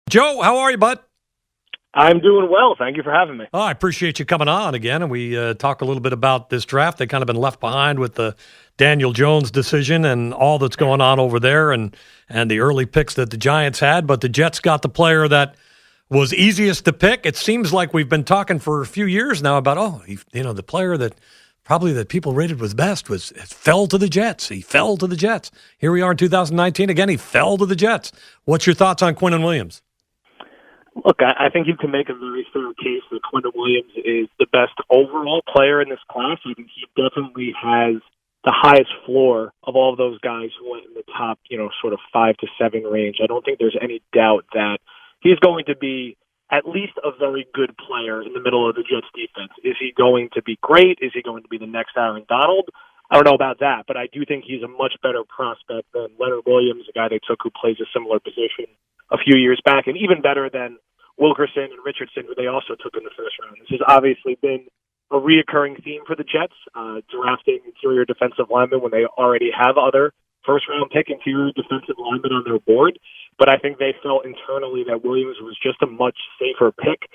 Joe, how are you, bud? I'm doing well. Thank you for having me. Oh, I appreciate you coming on again, and we talk a little bit about this draft. They kind of been left behind with the Daniel Jones decision and all that's going on over there, and the early picks that the Giants had. But the Jets got the player that was easiest to pick. It seems like we've been talking for a few years now about the player that probably that people rated was best fell to the Jets. He fell to the Jets. Here we are in 2019 again. He fell to the Jets. What's your thoughts on Quinnen Williams? Look, I think you can make a very fair case that Quinnen Williams is the best overall player in this class. I think he definitely has the highest floor of all of those guys who went in the top, sort of 5 to 7 range. I don't think there's any doubt that he's going to be at least a very good player in the middle of the Jets defense. Is he going to be great? Is he going to be the next Aaron Donald? I don't know about that, but I do think he's a much better prospect than Leonard Williams, a guy they took who plays a similar position a few years back, and even better than Wilkerson and Richardson, who they also took in the first round. This has obviously been a reoccurring theme for the Jets, drafting interior defensive linemen when they already have other first-round pick interior defensive linemen on their board. But I think they felt internally that Williams was just a much safer pick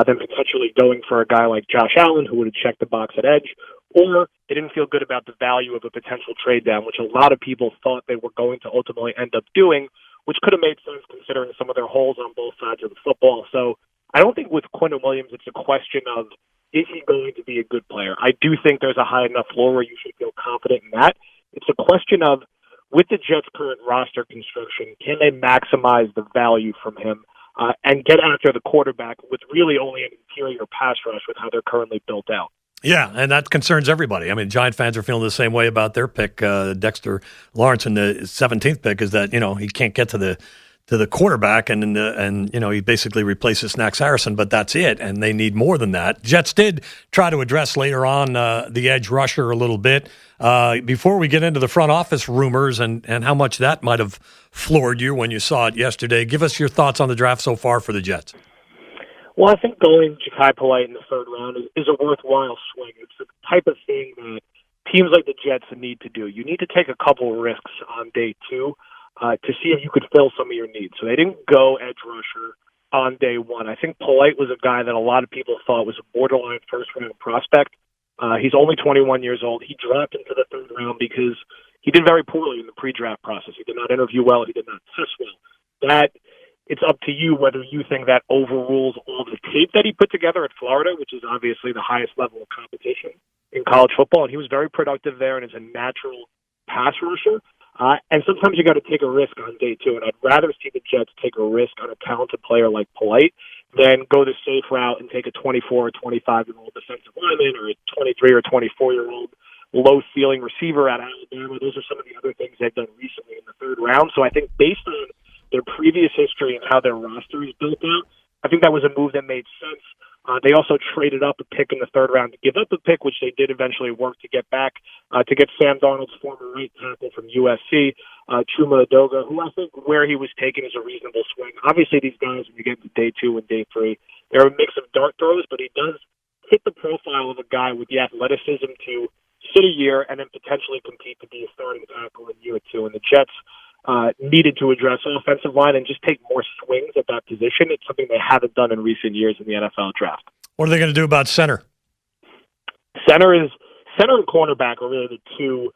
than potentially going for a guy like Josh Allen, who would have checked the box at edge, or they didn't feel good about the value of a potential trade down, which a lot of people thought they were going to ultimately end up doing, which could have made sense considering some of their holes on both sides of the football. So I don't think with Quinnen Williams it's a question of, is he going to be a good player? I do think there's a high enough floor where you should feel confident in that. It's a question of, with the Jets' current roster construction, can they maximize the value from him and get after the quarterback with really only an interior pass rush with how they're currently built out? Yeah, and that concerns everybody. I mean, Giant fans are feeling the same way about their pick, Dexter Lawrence, in the 17th pick, is that, he can't get to the quarterback, and he basically replaces Snacks Harrison, but that's it, and they need more than that. Jets did try to address later on the edge rusher a little bit. Before we get into the front office rumors and how much that might have floored you when you saw it yesterday, give us your thoughts on the draft so far for the Jets. Well, I think going Jachai in the third round is a worthwhile swing. It's the type of thing that teams like the Jets need to do. You need to take a couple of risks on day 2 to see if you could fill some of your needs. So they didn't go edge rusher on day 1. I think Polite was a guy that a lot of people thought was a borderline first-round prospect. He's only 21 years old. He dropped into the third round because he did very poorly in the pre-draft process. He did not interview well. He did not test well. It's up to you whether you think that overrules all the tape that he put together at Florida, which is obviously the highest level of competition in college football. And he was very productive there and is a natural pass rusher. And sometimes you got to take a risk on day 2. And I'd rather see the Jets take a risk on a talented player like Polite than go the safe route and take a 24 or 25-year-old defensive lineman or a 23 or 24-year-old low-ceiling receiver out of Alabama. Those are some of the other things they've done recently in the third round. So I think based on their previous history and how their roster is built out, I think that was a move that made sense. They also traded up a pick in the third round to give up a pick, which they did eventually work to get back, to get Sam Darnold's former right tackle from USC, Chuma Edoga, who I think where he was taken is a reasonable swing. Obviously, these guys, when you get to day 2 and day 3, they're a mix of dart throws, but he does hit the profile of a guy with the athleticism to sit a year and then potentially compete to be a starting tackle in year 2. And the Jets needed to address offensive line and just take more swings at that position. It's something they haven't done in recent years in the NFL draft. What are they going to do about center? Center and cornerback are really the two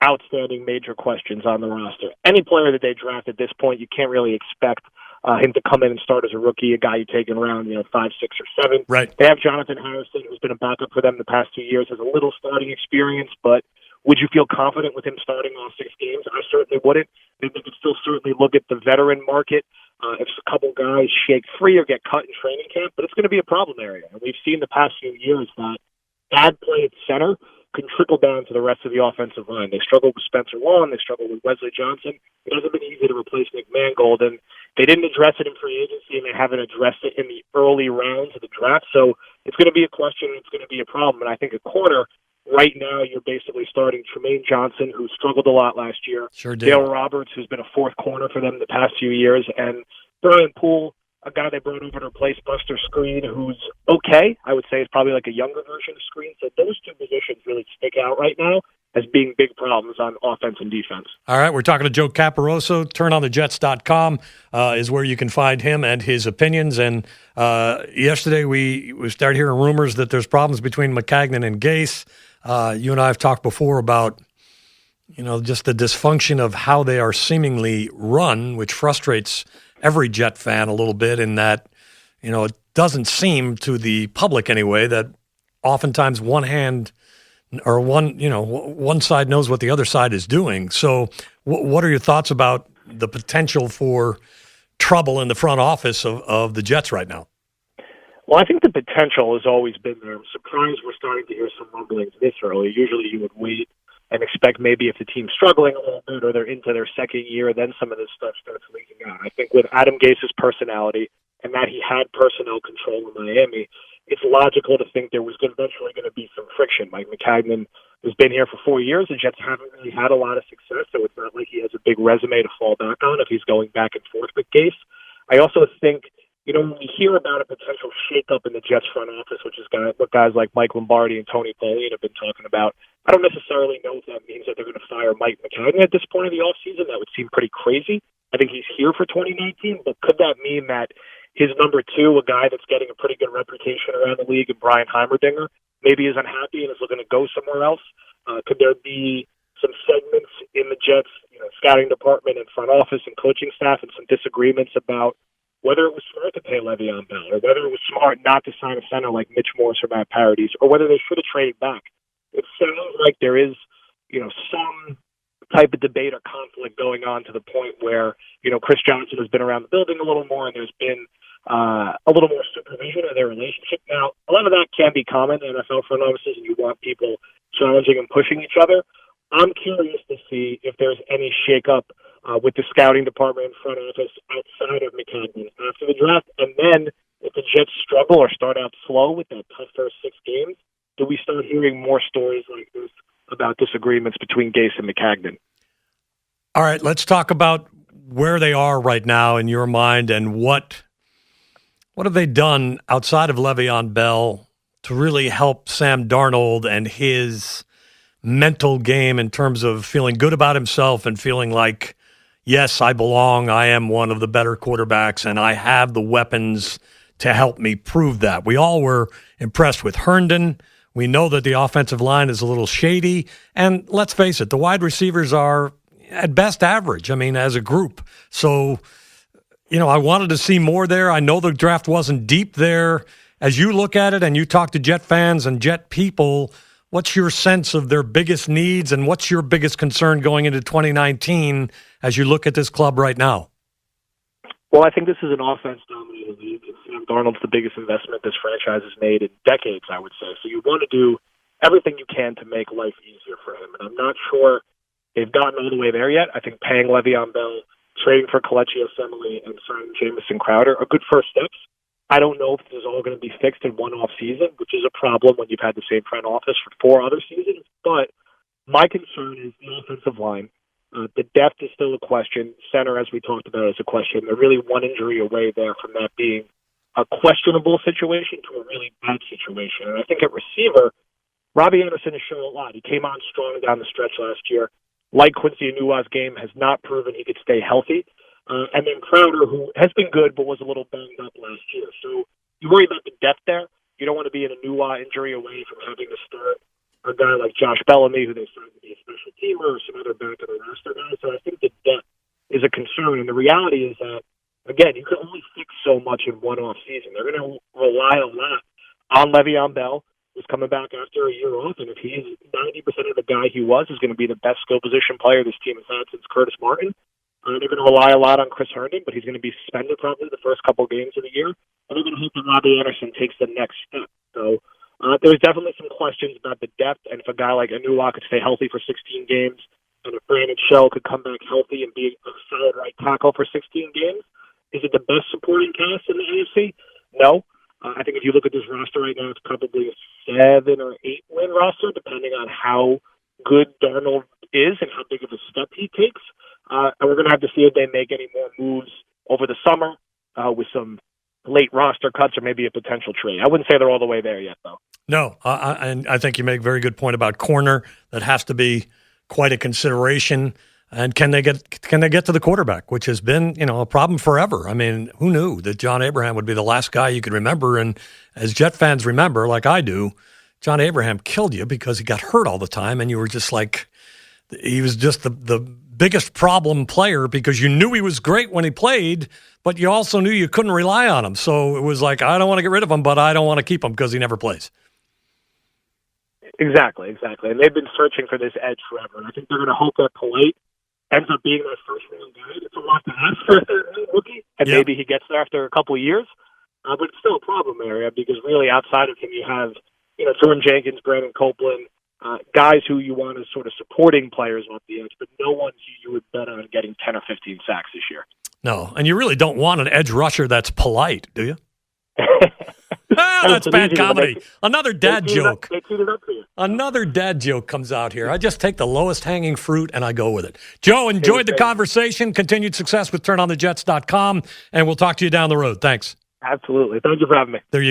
outstanding major questions on the roster. Any player that they draft at this point, you can't really expect him to come in and start as a rookie, a guy you take in round 5, 6, or 7. Right. They have Jonathan Harrison, who's been a backup for them the past 2 years, has a little starting experience, but would you feel confident with him starting all 6 games? I certainly wouldn't. They could still certainly look at the veteran market. If a couple guys shake free or get cut in training camp, but it's going to be a problem area. And we've seen the past few years that bad play at center can trickle down to the rest of the offensive line. They struggled with Spencer Long. They struggled with Wesley Johnson. It hasn't been easy to replace Nick Mangold, and they didn't address it in free agency, and they haven't addressed it in the early rounds of the draft. So it's going to be a question, and it's going to be a problem. And I think a corner, right now, you're basically starting Tremaine Johnson, who struggled a lot last year. Sure did. Dale Roberts, who's been a fourth corner for them the past few years, and Brian Poole, a guy they brought over to replace Buster Screen, who's okay. I would say is probably like a younger version of Screen. So those two positions really stick out right now. as being big problems on offense and defense. All right, we're talking to Joe Caporoso. TurnOnTheJets.com is where you can find him and his opinions. And yesterday we started hearing rumors that there's problems between Maccagnan and Gase. You and I have talked before about, just the dysfunction of how they are seemingly run, which frustrates every Jet fan a little bit in that, it doesn't seem to the public anyway that oftentimes one side knows what the other side is doing. So what are your thoughts about the potential for trouble in the front office of the Jets right now? Well, I think the potential has always been there. I'm surprised we're starting to hear some rumblings this early. Usually you would wait and expect maybe if the team's struggling a little bit or they're into their second year, then some of this stuff starts leaking out. I think with Adam Gase's personality and that he had personnel control in Miami, it's logical to think there was eventually going to be some friction. Mike Maccagnan has been here for 4 years. The Jets haven't really had a lot of success, so it's not like he has a big resume to fall back on if he's going back and forth with Gase. I also think, when we hear about a potential shakeup in the Jets front office, which is what guys like Mike Lombardi and Tony Pauline have been talking about, I don't necessarily know if that means that they're going to fire Mike Maccagnan at this point of the offseason. That would seem pretty crazy. I think he's here for 2019, but could that mean that his number two, a guy that's getting a pretty good reputation around the league, and Brian Heimerdinger, maybe is unhappy and is looking to go somewhere else? Could there be some segments in the Jets, scouting department and front office and coaching staff and some disagreements about whether it was smart to pay Le'Veon Bell or whether it was smart not to sign a center like Mitch Morse or Matt Paradis, or whether they should have traded back? It sounds like there is, some type of debate or conflict going on to the point where, Chris Johnson has been around the building a little more and there's been a little more supervision of their relationship. Now, a lot of that can be common in NFL front offices, and you want people challenging and pushing each other. I'm curious to see if there's any shakeup with the scouting department and front office outside of Maccagnan after the draft. And then if the Jets struggle or start out slow with that tough first 6 games, do we start hearing more stories like this about disagreements between Gase and Maccagnan? All right, let's talk about where they are right now in your mind and what have they done outside of Le'Veon Bell to really help Sam Darnold and his mental game in terms of feeling good about himself and feeling like, yes, I belong, I am one of the better quarterbacks, and I have the weapons to help me prove that. We all were impressed with Herndon. We know that the offensive line is a little shady. And let's face it, the wide receivers are at best average, as a group. So, I wanted to see more there. I know the draft wasn't deep there. As you look at it and you talk to Jet fans and Jet people, what's your sense of their biggest needs and what's your biggest concern going into 2019 as you look at this club right now? Well, I think this is an offense-dominated league. Sam Darnold's the biggest investment this franchise has made in decades, I would say. So you want to do everything you can to make life easier for him. And I'm not sure they've gotten all the way there yet. I think paying Le'Veon Bell, trading for Kelechi Osemele, and signing Jamison Crowder are good first steps. I don't know if this is all going to be fixed in one off season, which is a problem when you've had the same front office for 4 other seasons. But my concern is the offensive line. The depth is still a question. Center, as we talked about, is a question. They're really one injury away there from that being a questionable situation to a really bad situation. And I think at receiver, Robbie Anderson has shown a lot. He came on strong down the stretch last year. Like Quincy Anua's game, has not proven he could stay healthy. And then Crowder, who has been good but was a little banged up last year. So you worry about the depth there. You don't want to be an Anua injury away from having to start a guy like Josh Bellamy, who they signed to be a special teamer, or some other back of the roster guys. So I think the depth is a concern. And the reality is that, again, you can only fix so much in one off season. They're going to rely a lot on Le'Veon Bell, who's coming back after a year off. And if he's 90% of the guy he was, is going to be the best skill position player this team has had since Curtis Martin. They're going to rely a lot on Chris Herndon, but he's going to be suspended probably the first couple games of the year. And they're going to hope that Robbie Anderson takes the next step. So there's definitely some questions about the depth, and if a guy like Anua could stay healthy for 16 games, and if Brandon Shell could come back healthy and be a solid right tackle for 16 games, is it the best supporting cast in the AFC? No. I think if you look at this roster right now, it's probably a 7 or 8 win roster, depending on how good Darnold is and how big of a step he takes. And we're going to have to see if they make any more moves over the summer with some late roster cuts or maybe a potential trade. I wouldn't say they're all the way there yet, though. No, and I think you make a very good point about corner. That has to be quite a consideration. And can they get to the quarterback, which has been, a problem forever? I mean, who knew that John Abraham would be the last guy you could remember? And as Jet fans remember, like I do, John Abraham killed you because he got hurt all the time, and you were just like, he was just the biggest problem player because you knew he was great when he played, but you also knew you couldn't rely on him. So it was like, I don't want to get rid of him, but I don't want to keep him because he never plays. Exactly. And they've been searching for this edge forever. And I think they're going to hope that Polite ends up being their first-round guy. It's a lot to ask for a rookie, and maybe he gets there after a couple of years. But it's still a problem area because really outside of him you have, Jordan Jenkins, Brandon Copeland, guys who you want as sort of supporting players off the edge, but no one who you would bet on getting 10 or 15 sacks this year. No, and you really don't want an edge rusher that's polite, do you? That's bad comedy. Another dad joke. Another dad joke comes out here. I just take the lowest hanging fruit and I go with it. Joe, enjoyed the conversation. Continued success with TurnOnTheJets.com, and we'll talk to you down the road. Thanks. Absolutely. Thank you for having me. There you